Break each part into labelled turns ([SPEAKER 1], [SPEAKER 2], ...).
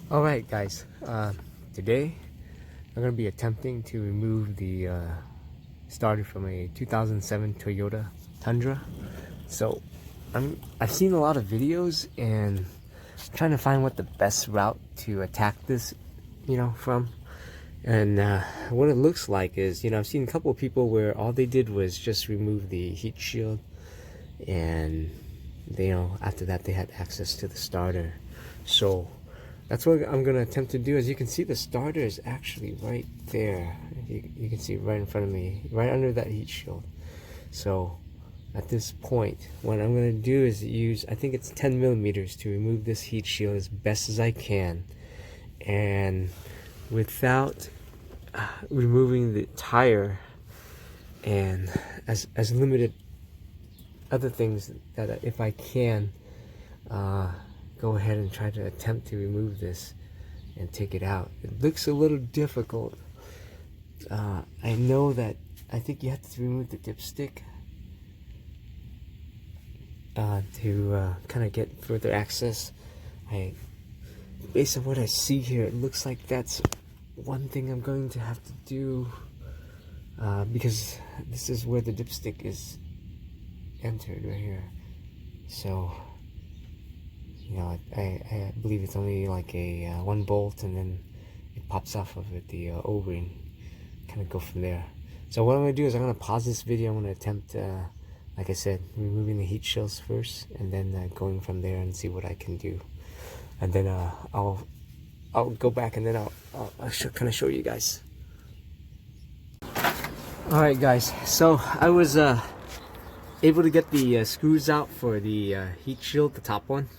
[SPEAKER 1] Alright guys, today I'm going to be attempting to remove the starter from a 2007 Toyota Tundra. So I've seen a lot of videos and I'm trying to find what the best route to attack this, from. And what it looks like is, I've seen a couple of people where all they did was just remove the heat shield, and after that they had access to the starter. So that's what I'm going to attempt to do. As you can see, the starter is actually right there. You can see it right in front of me, right under that heat shield. So at this point, what I'm going to do is use, I think it's 10 millimeters to remove this heat shield as best as I can, and without removing the tire and as limited other things, that if I can go ahead and try to attempt to remove this and take it out. It looks a little difficult. I know that I think you have to remove the dipstick to kind of get further access. Based on what I see here, it looks like that's one thing I'm going to have to do, because this is where the dipstick is entered right here. So I believe it's only like a one bolt, and then it pops off of it, the O-ring. Kind of go from there. So what I'm going to do is I'm going to pause this video. I'm going to attempt, like I said, removing the heat shields first, and then going from there and see what I can do. And then I'll go back, and then I'll kind of show you guys. Alright guys, so I was able to get the screws out for the heat shield, the top one.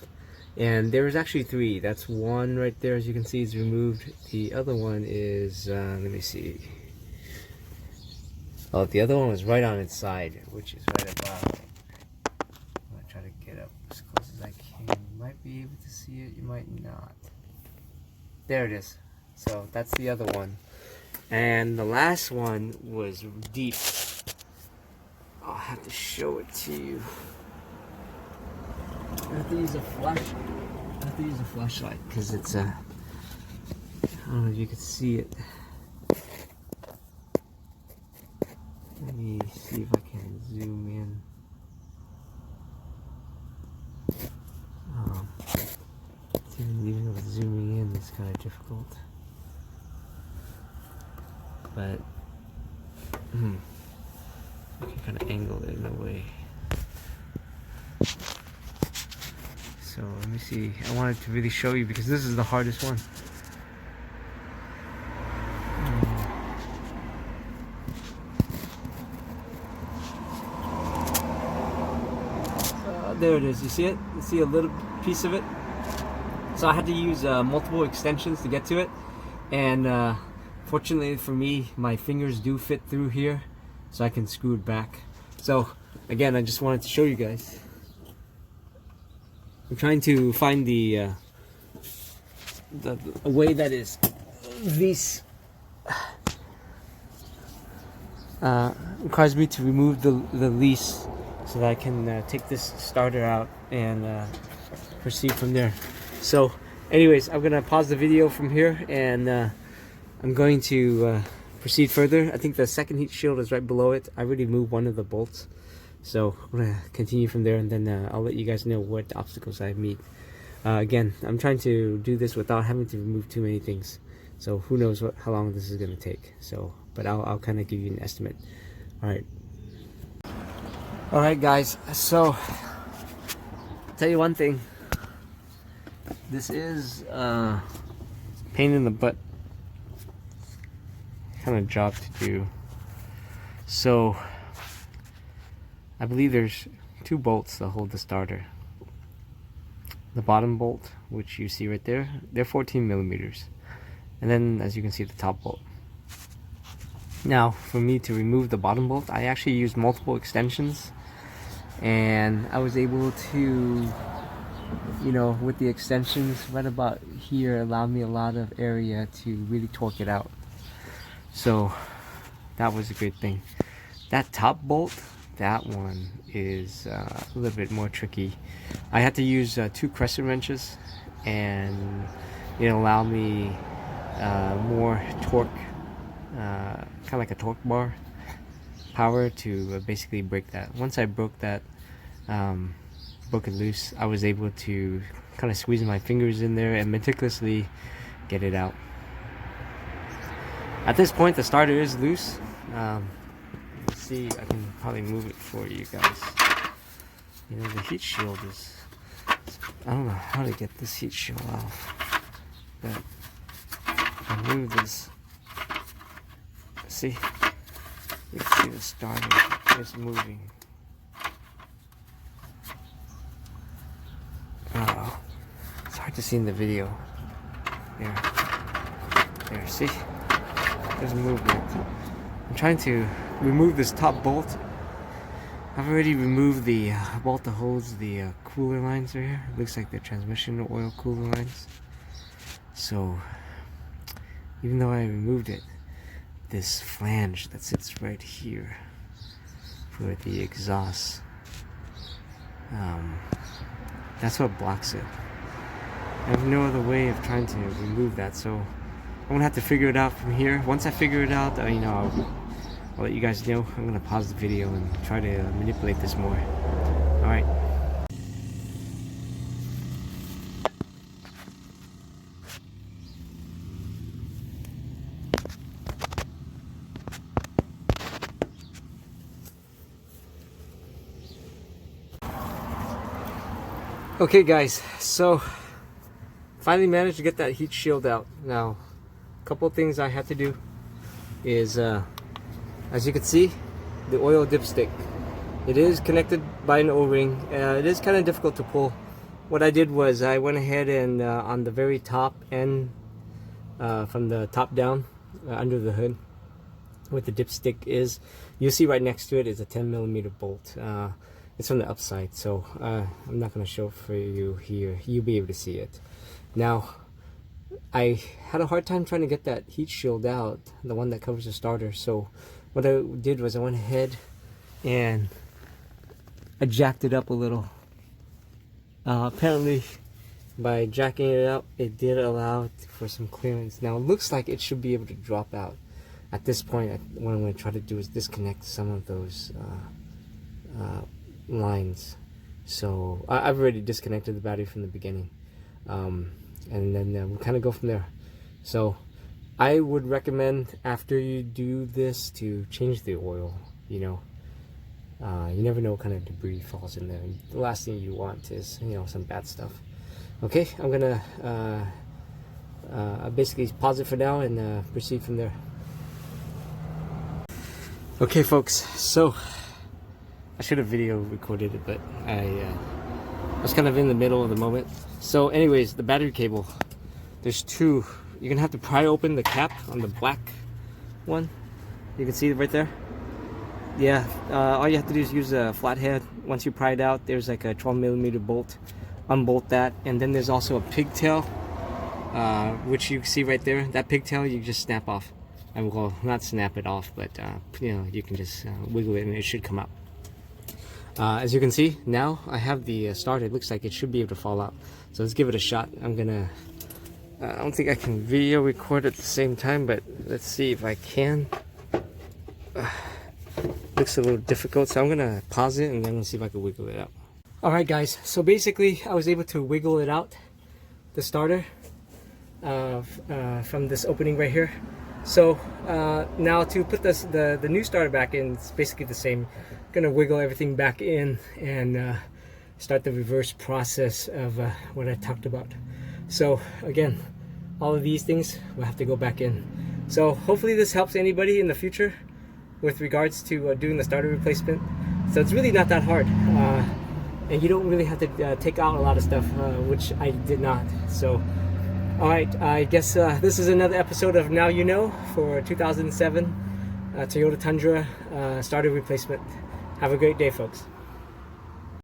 [SPEAKER 1] And there was actually three. That's one right there, as you can see, is removed. The other one is, let me see. Oh, the other one was right on its side, which is right above. I'm going to try to get up as close as I can. You might be able to see it, you might not. There it is. So that's the other one. And the last one was deep. I'll have to show it to you. I have to use a flashlight because it's I don't know if you can see it. Let me see if I can zoom in. Even though zooming in is kind of difficult, but I can kind of angle it in a way. So let me see. I wanted to really show you because this is the hardest one. There it is. You see it? You see a little piece of it? So I had to use multiple extensions to get to it. And fortunately for me, my fingers do fit through here, so I can screw it back. So again, I just wanted to show you guys. I'm trying to find the way that is this requires me to remove the lease, so that I can take this starter out and proceed from there. So anyways, I'm gonna pause the video from here, and I'm going to proceed further. I think the second heat shield is right below it. I already moved one of the bolts. So I'm going to continue from there, and then I'll let you guys know what obstacles I meet. Again, I'm trying to do this without having to remove too many things. So who knows how long this is going to take. So, but I'll kind of give you an estimate. Alright. Alright guys, so I'll tell you one thing. This is pain in the butt kind of job to do. So I believe there's two bolts that hold the starter. The bottom bolt, which you see right there, they're 14 millimeters. And then, as you can see, the top bolt. Now, for me to remove the bottom bolt, I actually used multiple extensions. And I was able to, with the extensions right about here, allow me a lot of area to really torque it out. So, that was a good thing. That top bolt, that one is a little bit more tricky. I had to use 2 crescent wrenches, and it'll allow me more torque, kind of like a torque bar power to basically break that. Once I broke that, broke it loose, I was able to kind of squeeze my fingers in there and meticulously get it out. At this point, the starter is loose. Let's see, I can probably move it for you guys. You know, the heat shield is, I don't know how to get this heat shield off, but I move this. See, you can see the starter is moving. Oh, it's hard to see in the video. There, see? There's movement. I'm trying to remove this top bolt. I've already removed the bolt that holds the cooler lines right here. It looks like the transmission oil cooler lines. So, even though I removed it, this flange that sits right here for the exhaust, that's what blocks it. I have no other way of trying to remove that, so I'm gonna have to figure it out from here. Once I figure it out, you know, I'll let you guys know. I'm gonna pause the video and try to manipulate this more. All right. Okay guys, so finally managed to get that heat shield out. Now, a couple of things I had to do is, as you can see, the oil dipstick. It is connected by an O-ring. It is kind of difficult to pull. What I did was I went ahead and on the very top end, from the top down, under the hood, what the dipstick is, you'll see right next to it is a 10mm bolt. It's from the upside, so I'm not going to show it for you here. You'll be able to see it. Now, I had a hard time trying to get that heat shield out, the one that covers the starter. So what I did was I went ahead and I jacked it up a little. Apparently, by jacking it up, it did allow for some clearance. Now, it looks like it should be able to drop out. At this point, what I'm going to try to do is disconnect some of those lines. So I've already disconnected the battery from the beginning, and then we'll kind of go from there. So I would recommend, after you do this, to change the oil. You know, you never know what kind of debris falls in there. The last thing you want is, you know, some bad stuff. Okay, I'm gonna basically pause it for now and proceed from there. Okay folks, so I should have video recorded it, but I was kind of in the middle of the moment. So anyways, the battery cable, there's two. You're gonna have to pry open the cap on the black one. You can see it right there. Yeah, all you have to do is use a flathead. Once you pry it out, there's like a 12mm bolt. Unbolt that, and then there's also a pigtail, which you see right there. That pigtail you just snap off. And well, not snap it off, but you know, you can just wiggle it and it should come out. As you can see, now I have the starter. It looks like it should be able to fall out. So let's give it a shot. I'm gonna, I don't think I can video record at the same time, but let's see if I can. Looks a little difficult, so I'm gonna pause it and then we'll see if I can wiggle it out. Alright guys, so basically I was able to wiggle it out, the starter, from this opening right here. So now to put this, the new starter back in, it's basically the same. Gonna wiggle everything back in and start the reverse process of what I talked about. So again, all of these things will have to go back in. So hopefully this helps anybody in the future with regards to doing the starter replacement. So it's really not that hard, and you don't really have to take out a lot of stuff, which I did not. So alright, I guess this is another episode of Now You Know for 2007 Toyota Tundra starter replacement. Have a great day, folks.